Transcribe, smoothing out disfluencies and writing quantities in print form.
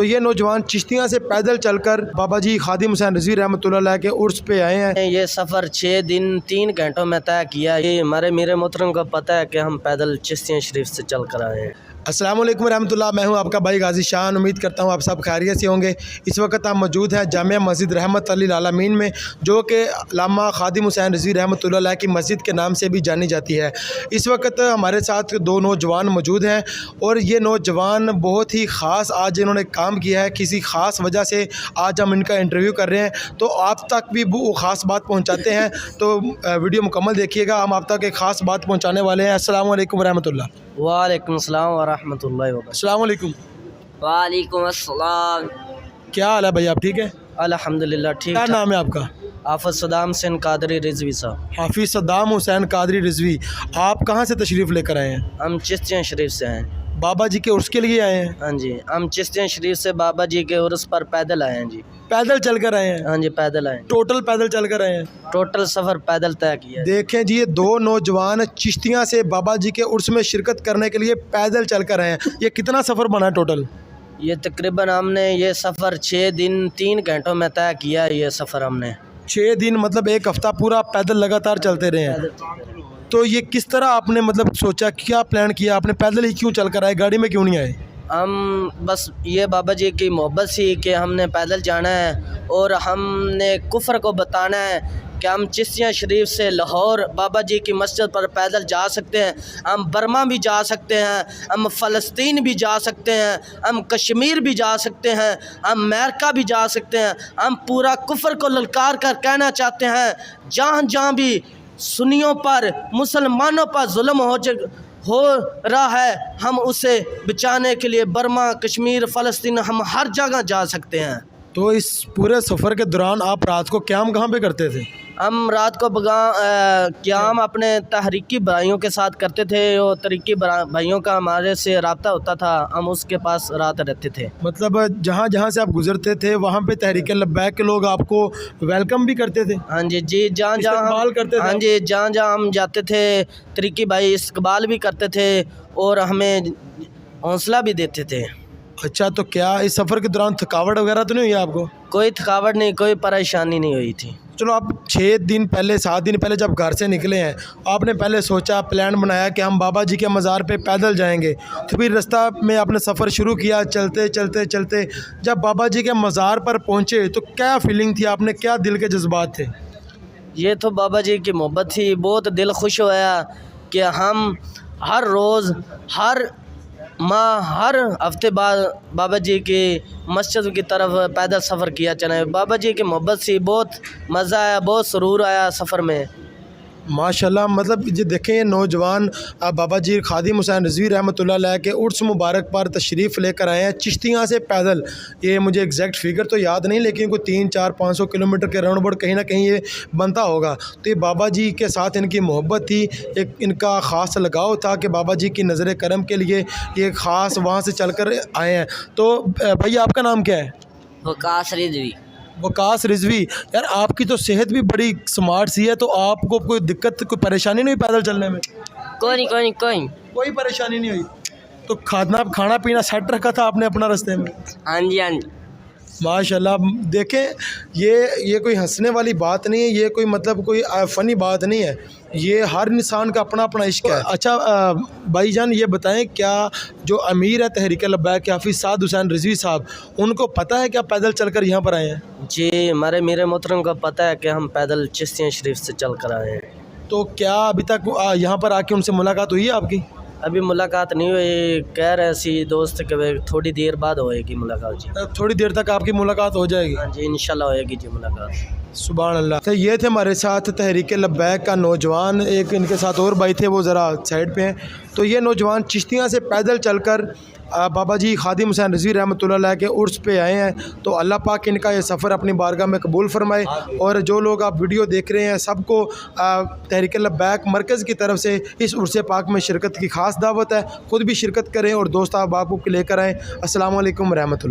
तो ये नौजवान चिश्तियाँ से पैदल चलकर बाबा जी खादिम हुसैन रिजवी रहमतुल्लाह अलैह के उर्स पे आए हैं। ये सफ़र 6 दिन 3 घंटों में तय किया। ये हमारे मीर मोहतरम को पता है कि हम पैदल चिश्तियाँ शरीफ से चल कर आए हैं। अस्सलाम वालेकुम रहमतुल्लाह। मैं हूं आपका भाई गाजी शान। उम्मीद करता हूं आप सब खैरियत से होंगे। इस वक्त हम मौजूद हैं जामिया मस्जिद रहमत लिल आलमीन में, जो कि अल्लामा खादिम हुसैन रिजवी रहमतुल्लाह अलैह की मस्जिद के नाम से भी जानी जाती है। इस वक्त हमारे साथ दो नौजवान मौजूद हैं और ये नौजवान बहुत ही ख़ास आज इन्होंने काम किया है। किसी ख़ास वजह से आज हम इनका इंटरव्यू कर रहे हैं, तो आप तक भी वो ख़ास बात पहुँचाते हैं। तो वीडियो मुकम्मल देखिएगा, हम आप तक एक ख़ास बात पहुँचाने वाले हैं। अस्सलाम वालेकुम रहमतुल्लाह। वालेकुम अस्सलाम वरहमतुल्लाहि वबरकातुहू। अस्सलाम वालेकुम। वालेकुम अस्सलाम। क्या हाल है भाई, आप ठीक है? अल्हम्दुलिल्लाह ठीक क्या ठाक। नाम है आपका? हाफिज़ सद्दाम हुसैन कादरी रिजवी साहब। हाफिज़ सद्दाम हुसैन कादरी रिजवी। आप कहाँ से तशरीफ़ लेकर आए हैं? हम चिश्तियाँ शरीफ से हैं। बाबा जी के उर्स के लिए आए हैं? हाँ जी, हम चिश्तियाँ शरीफ से बाबा जी के उर्स पर पैदल आए हैं जी। पैदल चल कर आए हैं? हाँ जी, पैदल आए हैं। टोटल पैदल चल कर आए हैं? टोटल सफ़र पैदल तय किया है। देखें जी, ये दो नौजवान चिश्तियाँ से बाबा जी के उर्स में शिरकत करने के लिए पैदल चल कर आए हैं। ये कितना सफ़र बना टोटल? ये तकरीबन हमने ये सफ़र 6 दिन 3 घंटों में तय किया है। ये सफ़र हमने 6 दिन मतलब एक हफ़्ता पूरा पैदल लगातार चलते रहे हैं। तो ये किस तरह आपने मतलब सोचा, क्या प्लान किया आपने? पैदल ही क्यों चल कर आए, गाड़ी में क्यों नहीं आए? हम बस ये बाबा जी की मोहब्बत सी कि हमने पैदल जाना है और हमने कुफ्र को बताना है कि हम चिश्तियाँ शरीफ से लाहौर बाबा जी की मस्जिद पर पैदल जा सकते हैं। हम बर्मा भी जा सकते हैं, हम फ़लस्तीन भी जा सकते हैं, हम कश्मीर भी जा सकते हैं, हम अमेरिका भी जा सकते हैं। हम पूरा कुफ्र को ललकार कर कहना चाहते हैं, जहाँ जहाँ भी सुन्नियों पर मुसलमानों पर जुल्म हो रहा है, हम उसे बचाने के लिए बर्मा, कश्मीर, फ़लस्तीन, हम हर जगह जा सकते हैं। तो इस पूरे सफ़र के दौरान आप रात को क़याम कहाँ पे करते थे? हम रात को क़याम अपने तहरीकी भाइयों के साथ करते थे और तहरीकी भाइयों का हमारे से रब्ता होता था, हम उसके पास रात रहते थे। मतलब जहाँ जहाँ से आप गुजरते थे वहाँ पे तहरीक लब्बैक के लोग आपको वेलकम भी करते थे? हाँ जी जी, जहाँ जहाँ करते थे? हाँ जी, जहाँ जहाँ हम जाते थे तहरीकी भाई इस्तकबाल भी करते थे और हमें हौसला भी देते थे। अच्छा, तो क्या इस सफ़र के दौरान थकावट वगैरह तो नहीं हुई आपको? कोई थकावट नहीं, कोई परेशानी नहीं हुई थी। चलो, आप 6 दिन पहले 7 दिन पहले जब घर से निकले हैं, आपने पहले सोचा, प्लान बनाया कि हम बाबा जी के मज़ार पे पैदल जाएंगे, तो फिर रास्ता में आपने सफ़र शुरू किया, चलते चलते चलते जब बाबा जी के मज़ार पर पहुँचे तो क्या फीलिंग थी, आपने क्या दिल के जज्बात थे? ये तो बाबा जी की मोहब्बत थी। बहुत दिल खुश होया कि हम हर रोज़, हर माह, हर हफ्ते बाद बाबा जी की मस्जिद की तरफ पैदल सफ़र किया चले। बाबा जी की मोहब्बत से बहुत मज़ा आया, बहुत सुरूर आया सफ़र में। माशाल्लाह। मतलब ये देखें, ये नौजवान बाबा जी खादिम हुसैन रिजवी रहमतुल्लाह अलैह के उर्स मुबारक पर तशरीफ़ लेकर आए हैं चिश्तियाँ से पैदल। ये मुझे एग्जैक्ट फ़िगर तो याद नहीं, लेकिन कोई 300-400-500 किलोमीटर के राउंड अबाउट कहीं ना कहीं ये बनता होगा। तो ये बाबा जी के साथ इनकी मोहब्बत थी, एक इनका ख़ास लगाव था कि बाबा जी की नज़र करम के लिए ये ख़ास वहाँ से चल कर आए हैं। तो भैया, आपका नाम क्या है? वकास रिजवी। वकास रिजवी। यार, आपकी तो सेहत भी बड़ी स्मार्ट सी है, तो आपको कोई दिक्कत, कोई परेशानी नहीं हुई पैदल चलने में? कोई परेशानी नहीं हुई। तो खाना पीना सेट रखा था आपने अपना रास्ते में? हाँ जी हाँ जी। माशाल्लाह। देखें, ये कोई हंसने वाली बात नहीं है, ये कोई मतलब कोई फ़नी बात नहीं है, ये हर इंसान का अपना अपना इश्क है। अच्छा भाईजान, ये बताएं, क्या जो अमीर है तहरीक लब्बैक हाफिज़ सद्दाम हुसैन रिजवी साहब, उनको पता है कि आप पैदल चलकर यहाँ पर आए हैं? जी, हमारे मीर मोहतरम को पता है कि हम पैदल चिश्तियाँ शरीफ से चल कर आए हैं। तो क्या अभी तक यहाँ पर आके उनसे मुलाकात हुई है आपकी? अभी मुलाकात नहीं हुई, कह रहे सी दोस्त के थोड़ी देर बाद होएगी मुलाकात जी। थोड़ी देर तक आपकी मुलाकात हो जाएगी? हाँ जी, इंशाल्लाह होएगी जी मुलाकात। सुभान अल्लाह। तो ये थे हमारे साथ तहरीक लब्बैक का नौजवान, एक इनके साथ और भाई थे, वो ज़रा साइड पे हैं। तो ये नौजवान चिश्तियाँ से पैदल चलकर बाबा जी खादिम हुसैन रिजवी रहमतुल्लाह अलैह के उर्स पे आए हैं। तो अल्लाह पाक इनका ये सफ़र अपनी बारगाह में कबूल फरमाए। और जो लोग आप वीडियो देख रहे हैं, सबको तहरीक लब्बैक मरकज़ की तरफ से इस उर्स पाक में शिरकत की ख़ास दावत है। ख़ुद भी शिरकत करें और दोस्त आप को लेकर आएँ। अस्सलाम वालेकुम रहमतुल्लाह।